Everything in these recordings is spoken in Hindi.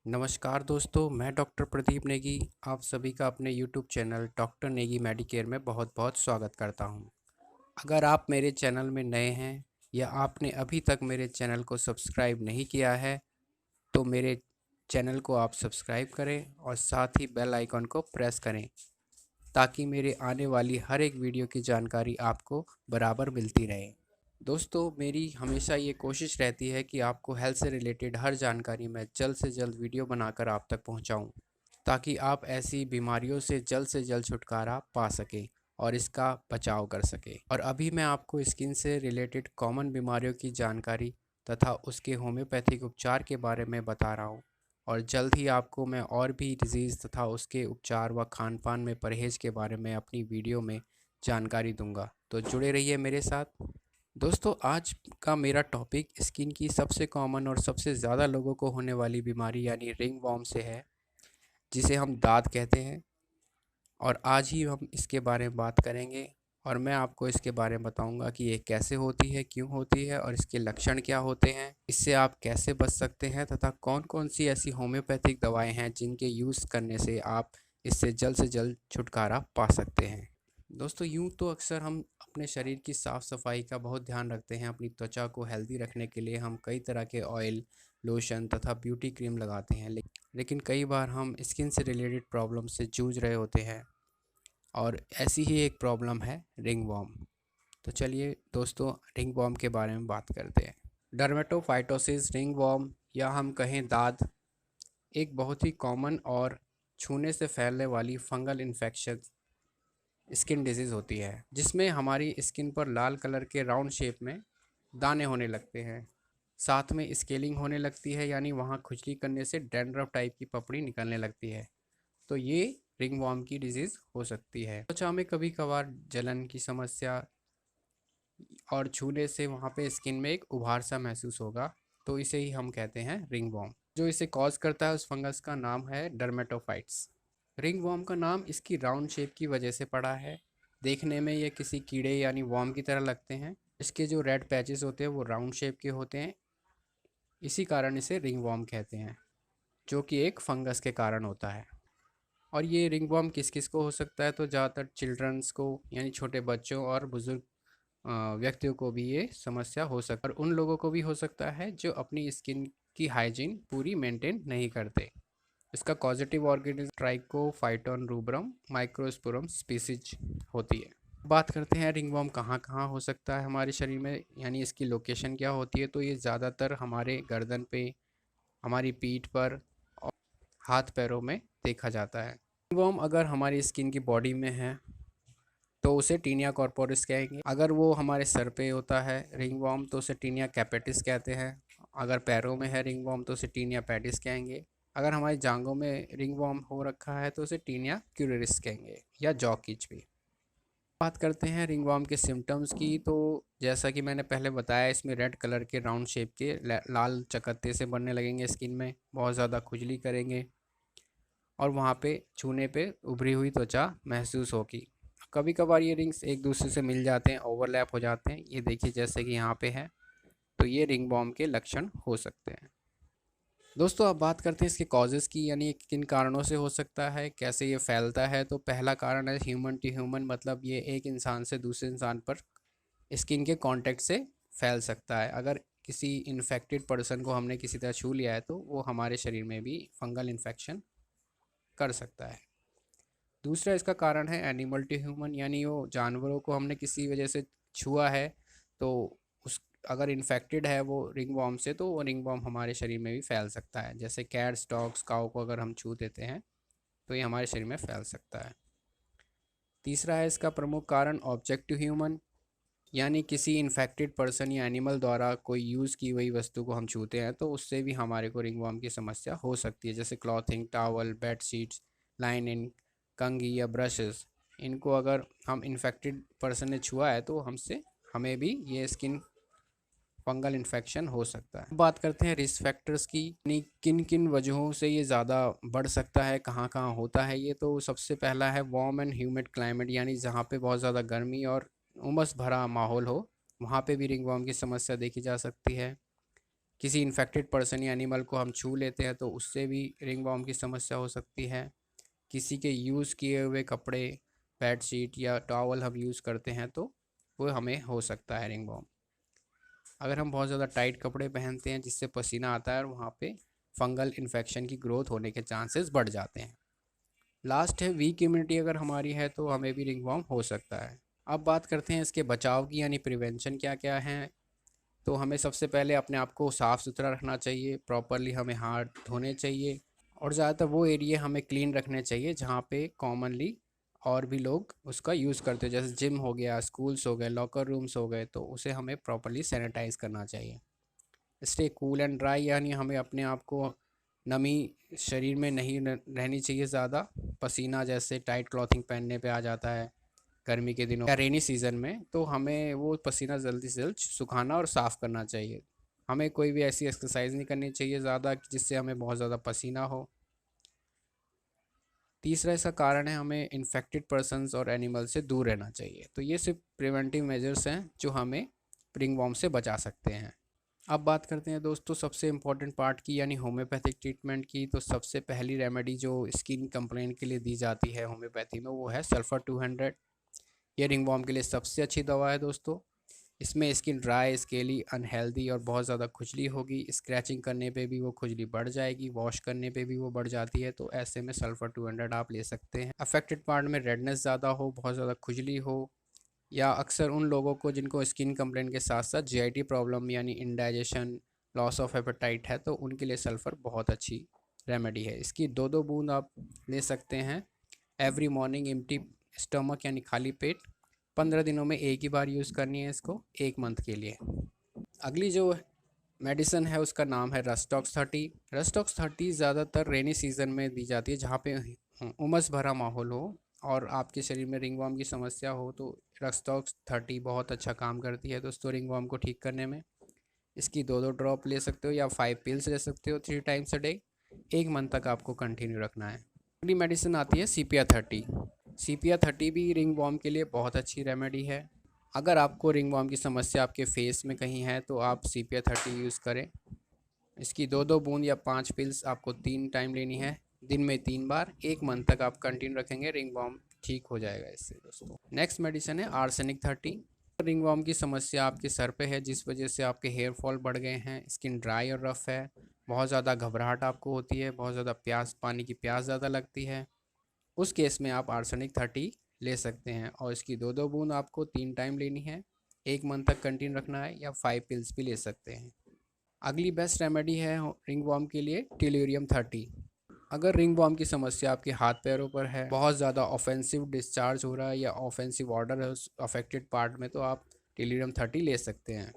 नमस्कार दोस्तों, मैं डॉक्टर प्रदीप नेगी आप सभी का अपने YouTube channel doctor Negi Medicare में बहुत बहुत स्वागत करता हूं। अगर आप मेरे चैनल में नए हैं या आपने अभी तक मेरे चैनल को सब्सक्राइब नहीं किया है तो मेरे चैनल को आप सब्सक्राइब करें और साथ ही बेल आइकन को प्रेस करें ताकि मेरे आने वाली हर एक वीडियो की जानकारी आपको बराबर मिलती रहे। दोस्तों, मेरी हमेशा ये कोशिश रहती है कि आपको हेल्थ से रिलेटेड हर जानकारी मैं जल्द से जल्द वीडियो बनाकर आप तक पहुंचाऊं, ताकि आप ऐसी बीमारियों से जल्द छुटकारा पा सकें और इसका बचाव कर सकें। और अभी मैं आपको स्किन से रिलेटेड कॉमन बीमारियों की जानकारी तथा उसके होम्योपैथिक उपचार के बारे में बता रहा हूँ, और जल्द ही आपको मैं और भी डिजीज़ तथा उसके उपचार व खान पान में परहेज़ के बारे में अपनी वीडियो में जानकारी दूंगा। तो जुड़े रहिए मेरे साथ। दोस्तों, आज का मेरा टॉपिक स्किन की सबसे कॉमन और सबसे ज़्यादा लोगों को होने वाली बीमारी यानी रिंगवॉर्म से है, जिसे हम दाद कहते हैं। और आज ही हम इसके बारे में बात करेंगे और मैं आपको इसके बारे में बताऊंगा कि ये कैसे होती है, क्यों होती है और इसके लक्षण क्या होते हैं, इससे आप कैसे बच सकते हैं तथा कौन कौन सी ऐसी होम्योपैथिक दवाएं हैं जिनके यूज़ करने से आप इससे से जल्द छुटकारा पा सकते हैं। दोस्तों, यूँ तो अक्सर हम अपने शरीर की साफ़ सफाई का बहुत ध्यान रखते हैं। अपनी त्वचा को हेल्दी रखने के लिए हम कई तरह के ऑयल, लोशन तथा ब्यूटी क्रीम लगाते हैं, लेकिन कई बार हम स्किन से रिलेटेड प्रॉब्लम से जूझ रहे होते हैं और ऐसी ही एक प्रॉब्लम है रिंगवॉर्म। तो चलिए दोस्तों, रिंगवॉर्म के बारे में बात करते हैं। डर्मेटोफाइटोसिस रिंगवॉर्म या हम कहें दाद एक बहुत ही कॉमन और छूने से फैलने वाली फंगल इन्फेक्शन स्किन डिजीज़ होती है, जिसमें हमारी स्किन पर लाल कलर के राउंड शेप में दाने होने लगते हैं। साथ में स्केलिंग होने लगती है, यानी वहाँ खुजली करने से डैंड्रफ टाइप की पपड़ी निकलने लगती है। तो ये रिंगवॉर्म की डिजीज़ हो सकती है। त्वचा में कभी कभार जलन की समस्या और छूने से वहाँ पे स्किन में एक उभार सा महसूस होगा, तो इसे ही हम कहते हैं रिंगवॉर्म। जो इसे कॉज करता है उस फंगस का नाम है डर्मेटोफाइट्स। रिंगवॉर्म का नाम इसकी राउंड शेप की वजह से पड़ा है। देखने में ये किसी कीड़े यानी वॉर्म की तरह लगते हैं। इसके जो रेड पैचेस होते हैं वो राउंड शेप के होते हैं, इसी कारण इसे रिंगवॉर्म कहते हैं, जो कि एक फंगस के कारण होता है। और ये रिंगवॉर्म किस किस को हो सकता है, तो ज़्यादातर चिल्ड्रंस को यानी छोटे बच्चों और बुजुर्ग व्यक्तियों को भी ये समस्या हो सकती है, और उन लोगों को भी हो सकता है जो अपनी स्किन की हाइजीन पूरी मेंटेन नहीं करते। इसका causative organism Trichophyton rubrum microsporum species होती है। बात करते हैं रिंगवॉर्म कहाँ कहाँ हो सकता है हमारे शरीर में, यानी इसकी लोकेशन क्या होती है। तो ये ज़्यादातर हमारे गर्दन पे, हमारी पीठ पर और हाथ पैरों में देखा जाता है। रिंगवॉर्म अगर हमारी स्किन की बॉडी में है तो उसे टीनिया कॉर्पोरिस कहेंगे। अगर वो हमारे सर पे होता है रिंगवॉर्म तो उसे टीनिया कैपेटिस कहते हैं। अगर पैरों में है रिंगवॉर्म तो उसे टीनिया पैडिस कहेंगे। अगर हमारी जांघों में रिंगवॉर्म हो रखा है तो उसे टीनिया क्यूरेरिस कहेंगे, या जॉ कीच भी। बात करते हैं रिंगवॉर्म के सिम्टम्स की, तो जैसा कि मैंने पहले बताया, इसमें रेड कलर के राउंड शेप के लाल चकत्ते से बनने लगेंगे स्किन में, बहुत ज़्यादा खुजली करेंगे और वहाँ पे छूने पे उभरी हुई त्वचा महसूस होगी। कभी कभार ये रिंग्स एक दूसरे से मिल जाते हैं, ओवरलैप हो जाते हैं, ये देखिए जैसे कि यहाँ पे है। तो ये रिंग वॉर्म के लक्षण हो सकते हैं। दोस्तों, अब बात करते हैं इसके कॉजेज़ की, यानी किन कारणों से हो सकता है, कैसे ये फैलता है। तो पहला कारण है ह्यूमन टू ह्यूमन, मतलब ये एक इंसान से दूसरे इंसान पर स्किन के कांटेक्ट से फैल सकता है। अगर किसी इन्फेक्टेड पर्सन को हमने किसी तरह छू लिया है तो वो हमारे शरीर में भी फंगल इन्फेक्शन कर सकता है। दूसरा इसका कारण है एनिमल टू ह्यूमन, यानी वो जानवरों को हमने किसी वजह से छुआ है तो उस अगर इन्फेक्टेड है वो रिंगवॉर्म से, तो वो रिंगवॉर्म हमारे शरीर में भी फैल सकता है। जैसे कैट्स, डॉग्स, काऊ को अगर हम छू देते हैं तो ये हमारे शरीर में फैल सकता है। तीसरा है इसका प्रमुख कारण ऑब्जेक्ट टू ह्यूमन, यानी किसी इन्फेक्टेड पर्सन या एनिमल द्वारा कोई यूज़ की हुई वस्तु को हम छूते हैं तो उससे भी हमारे को रिंगवॉर्म की समस्या हो सकती है। जैसे clothing, towel, bed sheets, lining, कंघी या ब्रशेस, इनको अगर हम इन्फेक्टेड पर्सन ने छुआ है तो हमसे हमें भी ये स्किन फंगल इन्फेक्शन हो सकता है। बात करते हैं रिस्क फैक्टर्स की, यानी किन किन वजहों से ये ज़्यादा बढ़ सकता है, कहाँ कहाँ होता है ये। तो सबसे पहला है वार्म एंड ह्यूमिड क्लाइमेट, यानी जहाँ पे बहुत ज़्यादा गर्मी और उमस भरा माहौल हो, वहाँ पे भी रिंगवॉर्म की समस्या देखी जा सकती है। किसी इन्फेक्टेड पर्सन या एनिमल को हम छू लेते हैं तो उससे भी रिंगवॉर्म की समस्या हो सकती है। किसी के यूज़ किए हुए कपड़े, बेडशीट या टॉवल हम यूज़ करते हैं तो वो हमें हो सकता है रिंगवॉर्म। अगर हम बहुत ज़्यादा टाइट कपड़े पहनते हैं जिससे पसीना आता है और वहाँ पे फंगल इन्फेक्शन की ग्रोथ होने के चांसेस बढ़ जाते हैं। लास्ट है वीक इम्यूनिटी, अगर हमारी है तो हमें भी रिंगवॉर्म हो सकता है। अब बात करते हैं इसके बचाव की, यानी प्रिवेंशन क्या क्या है। तो हमें सबसे पहले अपने आप को साफ़ सुथरा रखना चाहिए, प्रॉपरली हमें हाथ धोने चाहिए और ज़्यादातर वो एरिया हमें क्लीन रखने चाहिए जहाँ पे कॉमनली और भी लोग उसका यूज़ करते हैं, जैसे जिम हो गया, स्कूल्स हो गए, लॉकर रूम्स हो गए, तो उसे हमें प्रॉपरली सैनिटाइज़ करना चाहिए। स्टे कूल एंड ड्राई, यानी हमें अपने आप को नमी शरीर में नहीं रहनी चाहिए ज़्यादा। पसीना जैसे टाइट क्लॉथिंग पहनने पे आ जाता है गर्मी के दिनों या रेनी सीज़न में, तो हमें वो पसीना जल्दी से जल्द सुखाना और साफ़ करना चाहिए। हमें कोई भी ऐसी एक्सरसाइज नहीं करनी चाहिए ज़्यादा जिससे हमें बहुत ज़्यादा पसीना हो। तीसरा इसका कारण है हमें इन्फेक्टेड पर्सन्स और एनिमल से दूर रहना चाहिए। तो ये सिर्फ प्रिवेंटिव मेजर्स हैं जो हमें रिंगवॉर्म से बचा सकते हैं। अब बात करते हैं दोस्तों सबसे इम्पॉर्टेंट पार्ट की, यानी होम्योपैथिक ट्रीटमेंट की। तो सबसे पहली रेमेडी जो स्किन कंप्लेंट के लिए दी जाती है होम्योपैथी में, वो है सल्फर 200। ये रिंगवॉर्म के लिए सबसे अच्छी दवा है दोस्तों। इसमें स्किन ड्राई, स्केली, अनहेल्दी और बहुत ज़्यादा खुजली होगी। स्क्रैचिंग करने पे भी वो खुजली बढ़ जाएगी, वॉश करने पे भी वो बढ़ जाती है। तो ऐसे में सल्फर 200 आप ले सकते हैं। अफेक्टेड पार्ट में रेडनेस ज़्यादा हो, बहुत ज़्यादा खुजली हो, या अक्सर उन लोगों को जिनको स्किन कंप्लेंट के साथ साथ जीआईटी प्रॉब्लम यानी इंडाइजेशन, लॉस ऑफ एपेटाइट है, तो उनके लिए सल्फ़र बहुत अच्छी रेमेडी है। इसकी 2-2 बूंद आप ले सकते हैं एवरी मॉर्निंग एम्प्टी स्टमक, यानी खाली पेट। 15 दिनों में एक ही बार यूज़ करनी है इसको, 1 मंथ के लिए। अगली जो मेडिसिन है उसका नाम है रस्टॉक्स 30। रस्टॉक्स 30 ज़्यादातर रेनी सीज़न में दी जाती है जहाँ पे उमस भरा माहौल हो और आपके शरीर में रिंगवॉर्म की समस्या हो, तो रस्टॉक्स 30 बहुत अच्छा काम करती है दोस्तों रिंगवॉर्म को ठीक करने में। इसकी 2-2 ड्रॉप ले सकते हो या 5 पिल्स ले सकते हो 3 टाइम्स अ डे। 1 मंथ तक आपको कंटिन्यू रखना है। अगली मेडिसिन आती है CPR 30। CPR 30 भी रिंगवॉर्म के लिए बहुत अच्छी रेमेडी है। अगर आपको रिंगवॉर्म की समस्या आपके फेस में कहीं है तो आप CPR 30 यूज़ करें। इसकी 2-2 बूंद या 5 पिल्स आपको 3 टाइम लेनी है, दिन में 3 बार। 1 मंथ तक आप कंटिन्यू रखेंगे, रिंगवॉर्म ठीक हो जाएगा इससे दोस्तों। नेक्स्ट मेडिसिन है आर्सेनिक 30। रिंगवॉर्म की समस्या आपके सर पे है जिस वजह से आपके हेयर फॉल बढ़ गए हैं, स्किन ड्राई और रफ है, बहुत ज़्यादा घबराहट आपको होती है, बहुत ज़्यादा प्यास, पानी की प्यास ज़्यादा लगती है, उस केस में आप आर्सेनिक 30 ले सकते हैं और इसकी 2-2 बूंद आपको 3 टाइम लेनी है। 1 मंथ तक कंटिन्यू रखना है या 5 पिल्स भी ले सकते हैं। अगली बेस्ट रेमेडी है रिंगवॉर्म के लिए टेल्यूरियम 30। अगर रिंगवॉर्म की समस्या आपके हाथ पैरों पर है, बहुत ज़्यादा ऑफेंसिव डिस्चार्ज हो रहा है या ऑफेंसिव ऑर्डर है उस अफेक्टेड पार्ट में, तो आप टेल्यूरियम 30 ले सकते हैं।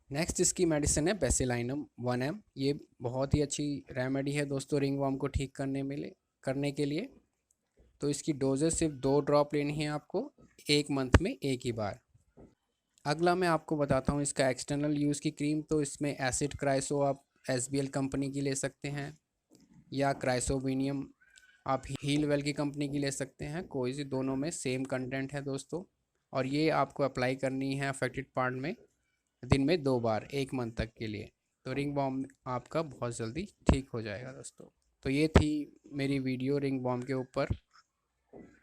नेक्स्ट इसकी मेडिसिन है बेसिलाइनम 1 ml। ये बहुत ही अच्छी रेमेडी है दोस्तों रिंगवॉर्म को ठीक करने के लिए। तो इसकी डोजेज सिर्फ 2 ड्रॉप लेनी है आपको, 1 मंथ में एक ही बार। अगला मैं आपको बताता हूँ इसका एक्सटर्नल यूज़ की क्रीम। तो इसमें एसिड क्राइसो आप SBL कंपनी की ले सकते हैं या क्राइसोविनियम आप हील वेल की कंपनी की ले सकते हैं। कोई सी दोनों में सेम कंटेंट है दोस्तों, और ये आपको अप्लाई करनी है अफेक्टेड पार्ट में दिन में 2 बार, 1 मंथ तक के लिए। तो रिंग वॉर्म आपका बहुत जल्दी ठीक हो जाएगा दोस्तों। तो ये थी मेरी वीडियो रिंग वॉर्म के ऊपर,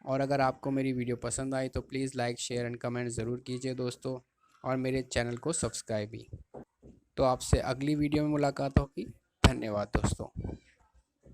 और अगर आपको मेरी वीडियो पसंद आई तो please like, share and comment ज़रूर कीजिए दोस्तों, और मेरे चैनल को सब्सक्राइब भी। तो आपसे अगली वीडियो में मुलाकात होगी। धन्यवाद दोस्तों।